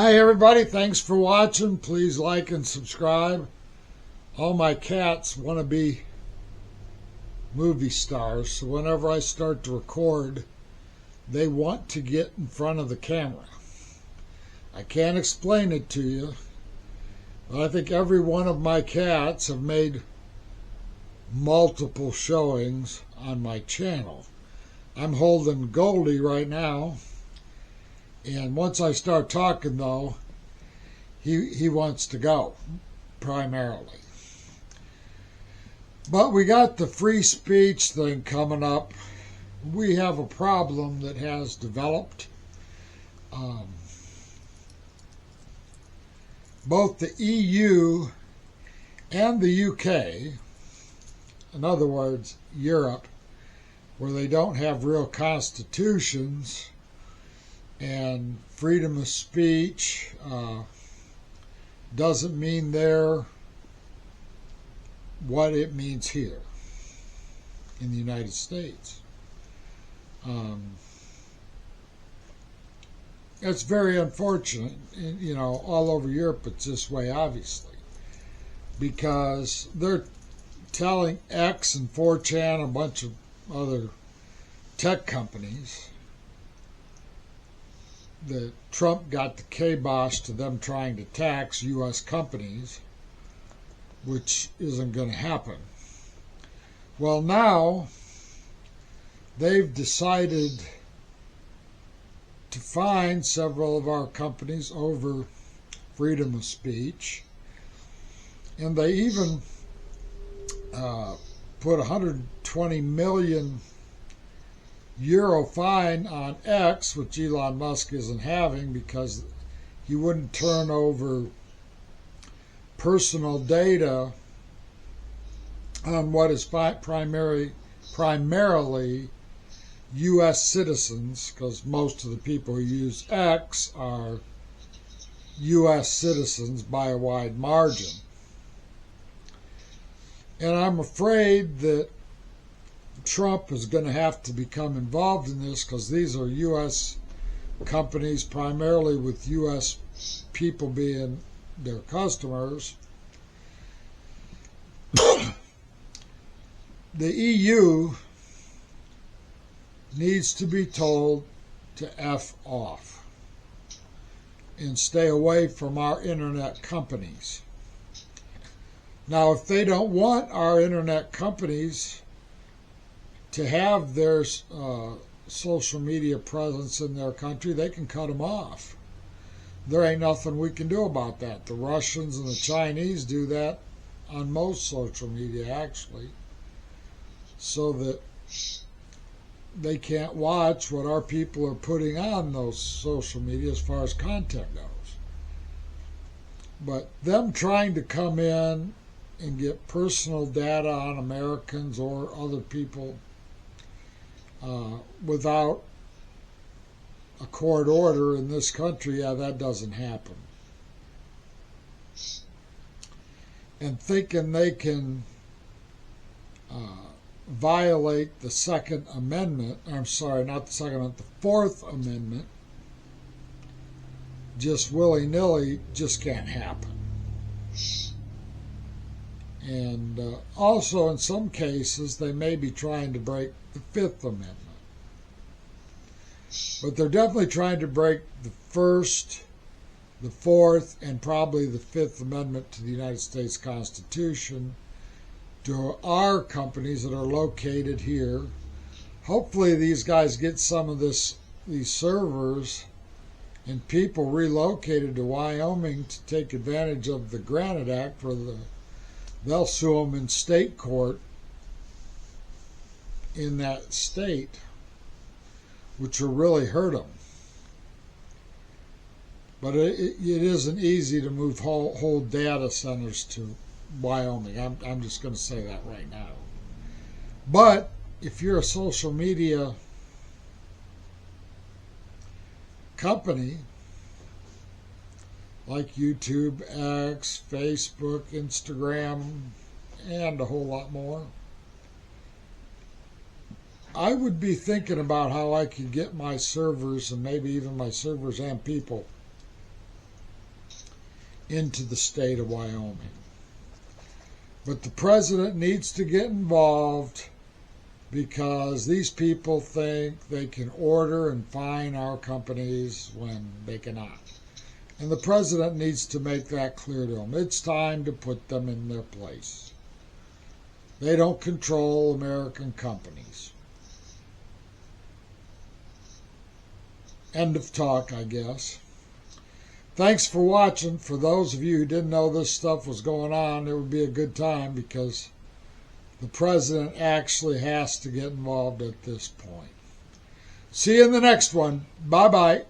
Hi everybody, thanks for watching. Please like and subscribe. All my cats want to be movie stars, so whenever I start to record, they want to get in front of the camera. I can't explain it to you, but I think every one of my cats have made multiple showings on my channel. I'm holding Goldie right now. And once I start talking, though, he wants to go, primarily. But we got the free speech thing coming up. We have a problem that has developed. Both the EU and the UK, in other words, Europe, where they don't have real constitutions, and freedom of speech doesn't mean there what it means here in the United States. It's very unfortunate. You know, all over Europe it's this way, obviously, because they're telling X and 4chan, a bunch of other tech companies, that Trump got the kibosh to them trying to tax U.S. companies, which isn't going to happen. Well, now they've decided to fine several of our companies over freedom of speech, and they even put 120 million euro fine on X, which Elon Musk isn't having because he wouldn't turn over personal data on what is primarily U.S. citizens, because most of the people who use X are U.S. citizens by a wide margin. And I'm afraid that Trump is going to have to become involved in this, because these are U.S. companies, primarily with U.S. people being their customers. The EU needs to be told to F off and stay away from our internet companies. Now, if they don't want our internet companies to have their social media presence in their country, they can cut them off. There ain't nothing we can do about that. The Russians and the Chinese do that on most social media, actually, so that they can't watch what our people are putting on those social media as far as content goes. But them trying to come in and get personal data on Americans or other people without a court order in this country, yeah, that doesn't happen. And thinking they can violate the Second Amendment, I'm sorry, not the Second Amendment, the Fourth Amendment, just willy-nilly, just can't happen. And also, in some cases, they may be trying to break the Fifth Amendment. But they're definitely trying to break the First, the Fourth, and probably the Fifth Amendment to the United States Constitution to our companies that are located here. Hopefully these guys get some of these servers and people relocated to Wyoming to take advantage of the Granite Act for they'll sue them in state court in that state, which will really hurt them. But it isn't easy to move whole data centers to Wyoming. I'm just going to say that right now. But if you're a social media company like YouTube, X, Facebook, Instagram, and a whole lot more, I would be thinking about how I could get my servers, and maybe even my servers and people, into the state of Wyoming. But the president needs to get involved because these people think they can order and fine our companies when they cannot. And the president needs to make that clear to them. It's time to put them in their place. They don't control American companies. End of talk, I guess. Thanks for watching. For those of you who didn't know this stuff was going on, it would be a good time because the president actually has to get involved at this point. See you in the next one. Bye-bye.